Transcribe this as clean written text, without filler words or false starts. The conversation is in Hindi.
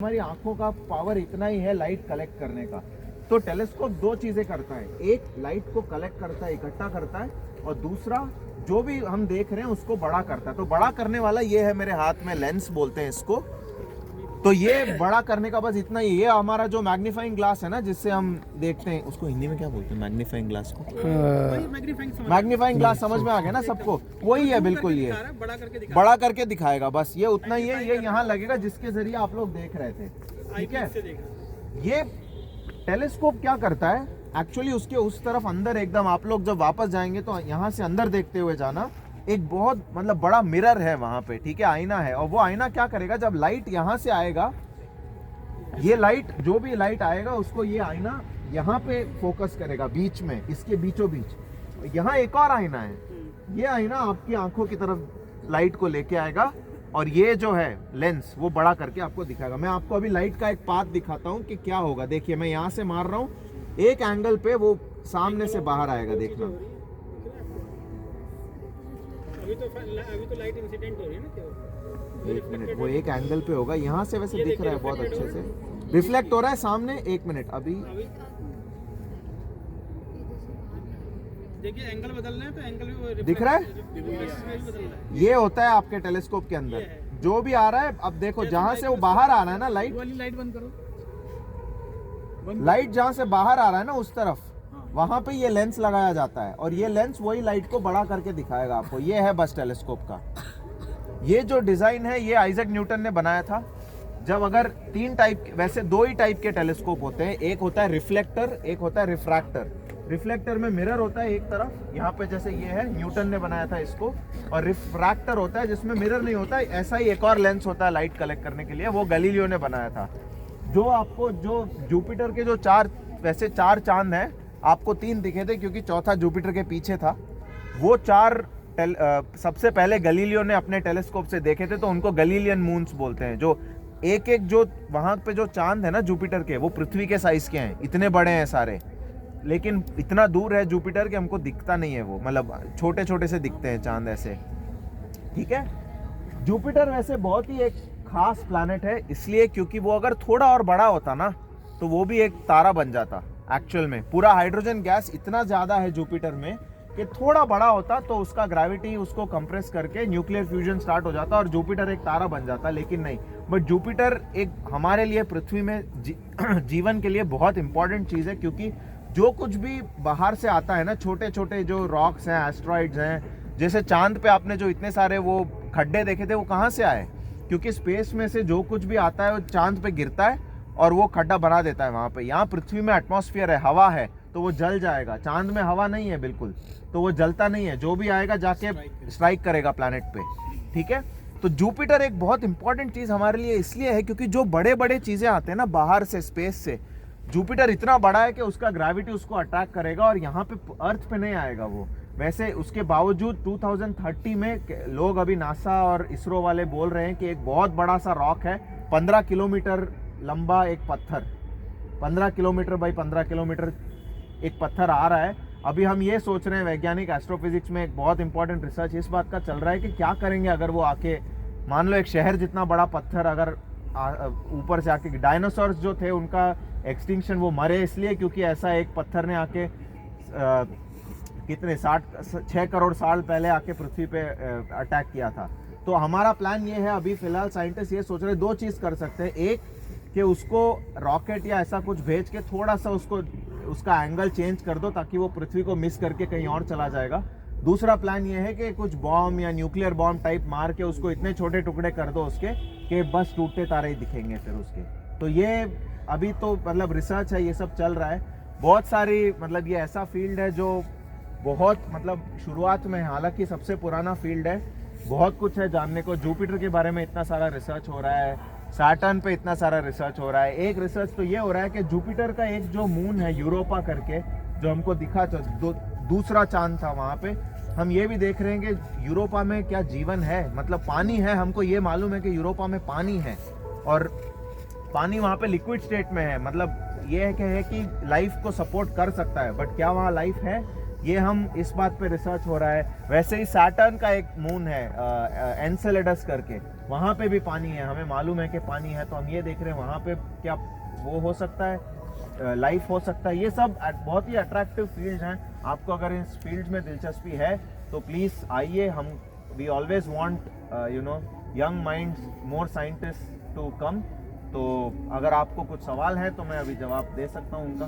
हमारी आंखों का पावर इतना ही है लाइट कलेक्ट करने का। तो टेलीस्कोप दो चीजें करता है, एक लाइट को कलेक्ट करता है, इकट्ठा करता है, और दूसरा जो भी हम देख रहे हैं उसको बड़ा करता है। तो बड़ा करने वाला ये है मेरे हाथ में, लेंस बोलते हैं इसको। तो ये बड़ा करने का बस इतना ही। ये हमारा जो मैग्नीफाइंग ग्लास है ना, जिससे हम देखते हैं, उसको हिंदी में क्या बोलते हैं मैग्नीफाइंग ग्लास को? मैग्नीफाइंग ग्लास समझ में आ गया ना सबको? वही है बिल्कुल, ये बड़ा करके दिखाएगा, बस ये उतना ही है। ये यहाँ लगेगा जिसके जरिए आप लोग देख रहे थे, ठीक है। ये टेलीस्कोप क्या करता है एक्चुअली, उसके उस तरफ अंदर एकदम आप लोग जब वापस जाएंगे तो यहाँ से अंदर देखते हुए जाना, एक बहुत मतलब बड़ा मिरर है वहां पे, ठीक है, आईना है। और वो आईना क्या करेगा, जब लाइट यहाँ से आएगा, ये लाइट जो भी लाइट आएगा उसको ये आईना यहाँ पे फोकस करेगा, बीच में, इसके बीचों बीच। यहाँ एक और आईना है, ये आईना आपकी आंखों की तरफ लाइट को लेके आएगा, और ये जो है लेंस वो बड़ा करके आपको दिखाएगा। मैं आपको अभी लाइट का एक पाथ दिखाता हूँ कि क्या होगा। देखिए मैं यहाँ से मार रहा हूँ, एक एंगल पे वो सामने से बाहर आएगा, देखना। अभी तो लाइट इंसिडेंट हो रही है ना, एक मिनट, वो एक एंगल पे होगा, यहाँ से वैसे दिख रहा है बहुत अच्छे से, रिफ्लेक्ट हो रहा है सामने। एक मिनट, अभी देखिए एंगल बदलना है तो एंगल भी दिख रहा है। ये होता है आपके टेलीस्कोप के अंदर जो भी आ रहा है। अब देखो जहां से वो बाहर आ रहा है ना, लाइट बंद करो, लाइट जहां से बाहर आ रहा है ना उस तरफ, वहां पे ये लेंस लगाया जाता है, और ये लेंस वही लाइट को बड़ा करके दिखाएगा आपको। ये है बस टेलीस्कोप का ये जो डिजाइन है, ये आइजैक न्यूटन ने बनाया था। जब अगर तीन टाइप, वैसे दो ही टाइप के टेलीस्कोप होते हैं, एक होता है रिफ्लेक्टर, एक होता है रिफ्रैक्टर। रिफ्लेक्टर में मिरर होता है एक तरफ, यहाँ पे जैसे ये है, न्यूटन ने बनाया था इसको। और रिफ्रैक्टर होता है जिसमें मिरर नहीं होता है, ऐसा ही एक और लेंस होता है लाइट कलेक्ट करने के लिए, वो गैलीलियो ने बनाया था। जो आपको जो जुपिटर के जो वैसे चार चांद हैं, आपको तीन दिखे थे क्योंकि चौथा जुपिटर के पीछे था। वो चार सबसे पहले गैलीलियो ने अपने टेलीस्कोप से देखे थे, तो उनको गैलीलियन मून्स बोलते हैं। जो एक एक जो वहां पे जो चांद है ना जुपिटर के, वो पृथ्वी के साइज के हैं, इतने बड़े हैं सारे, लेकिन इतना दूर है जुपिटर के हमको दिखता नहीं है वो, मतलब छोटे छोटे से दिखते हैं चांद ऐसे, ठीक है। जुपिटर वैसे बहुत ही एक खास प्लैनेट है, इसलिए क्योंकि वो अगर थोड़ा और बड़ा होता ना तो वो भी एक तारा बन जाता। एक्चुअल में पूरा हाइड्रोजन गैस इतना ज्यादा है जुपिटर में कि थोड़ा बड़ा होता तो उसका ग्रेविटी उसको कंप्रेस करके न्यूक्लियर फ्यूजन स्टार्ट हो जाता और जुपिटर एक तारा बन जाता, लेकिन नहीं। बट जुपिटर एक हमारे लिए पृथ्वी में जीवन के लिए बहुत इंपॉर्टेंट चीज है, क्योंकि जो कुछ भी बाहर से आता है ना, छोटे छोटे जो रॉक्स हैं, एस्ट्रॉइड्स हैं, जैसे चांद पे आपने जो इतने सारे वो खड्डे देखे थे, वो कहाँ से आए? क्योंकि स्पेस में से जो कुछ भी आता है वो चांद पे गिरता है और वो खड्डा बना देता है वहां पे। यहाँ पृथ्वी में एटमॉस्फेयर है, हवा है, तो वो जल जाएगा। चांद में हवा नहीं है बिल्कुल, तो वो जलता नहीं है, जो भी आएगा जाके स्ट्राइक करेगा प्लैनेट पे, ठीक है। तो जुपिटर एक बहुत इंपॉर्टेंट चीज हमारे लिए इसलिए है क्योंकि जो बड़े बड़े चीजें आते हैं ना बाहर से, स्पेस से, जुपिटर इतना बड़ा है कि उसका ग्रेविटी उसको अट्रैक्ट करेगा और यहाँ पे अर्थ पे नहीं आएगा वो। वैसे उसके बावजूद 2030 में लोग, अभी नासा और इसरो वाले बोल रहे हैं कि एक बहुत बड़ा सा रॉक है, 15 किलोमीटर लंबा एक पत्थर, 15 किलोमीटर बाई 15 किलोमीटर एक पत्थर आ रहा है। अभी हम ये सोच रहे हैं, वैज्ञानिक एस्ट्रोफिजिक्स में एक बहुत इंपॉर्टेंट रिसर्च इस बात का चल रहा है कि क्या करेंगे अगर वो आके, मान लो एक शहर जितना बड़ा पत्थर अगर ऊपर से आके, डायनासोर्स जो थे उनका एक्सटिंक्शन, वो मरे इसलिए क्योंकि ऐसा एक पत्थर ने आके कितने 6 करोड़ साल पहले आके पृथ्वी पे अटैक किया था। तो हमारा प्लान ये है, अभी फिलहाल साइंटिस्ट ये सोच रहे हैं, दो चीज कर सकते हैं। एक कि उसको रॉकेट या ऐसा कुछ भेज के थोड़ा सा उसका एंगल चेंज कर दो ताकि वो पृथ्वी को मिस करके कहीं और चला जाएगा। दूसरा प्लान ये है कि कुछ बॉम्ब या न्यूक्लियर बॉम्ब टाइप मार के उसको इतने छोटे टुकड़े कर दो उसके कि बस टूटते तारे ही दिखेंगे फिर उसके। तो ये अभी तो मतलब रिसर्च है, ये सब चल रहा है बहुत सारी, मतलब ये ऐसा फील्ड है जो बहुत मतलब शुरुआत में, हालांकि सबसे पुराना फील्ड है, बहुत कुछ है जानने को। जुपिटर के बारे में इतना सारा रिसर्च हो रहा है, सैटर्न पे इतना सारा रिसर्च हो रहा है। एक रिसर्च तो ये हो रहा है कि जुपिटर का एक जो मून है यूरोपा करके, जो हमको दिखा दूसरा चांद था, वहां पे हम ये भी देख रहे हैं कि यूरोपा में क्या जीवन है, मतलब पानी है। हमको ये मालूम है कि यूरोपा में पानी है और पानी वहां पे लिक्विड स्टेट में है, मतलब ये है कि लाइफ को सपोर्ट कर सकता है। बट क्या वहाँ लाइफ है ये हम इस बात पे रिसर्च हो रहा है। वैसे ही सैटर्न का एक मून है एनसेलेडस करके, वहाँ पे भी पानी है, हमें मालूम है कि पानी है, तो हम ये देख रहे हैं वहाँ पे क्या वो हो सकता है, लाइफ हो सकता है। ये सब बहुत ही अट्रैक्टिव फील्ड हैं। आपको अगर इस फील्ड में दिलचस्पी है तो प्लीज़ आइए। हम we always want you know young minds, more scientist to come. तो अगर आपको कुछ सवाल है तो मैं अभी जवाब दे सकता हूँ उनका।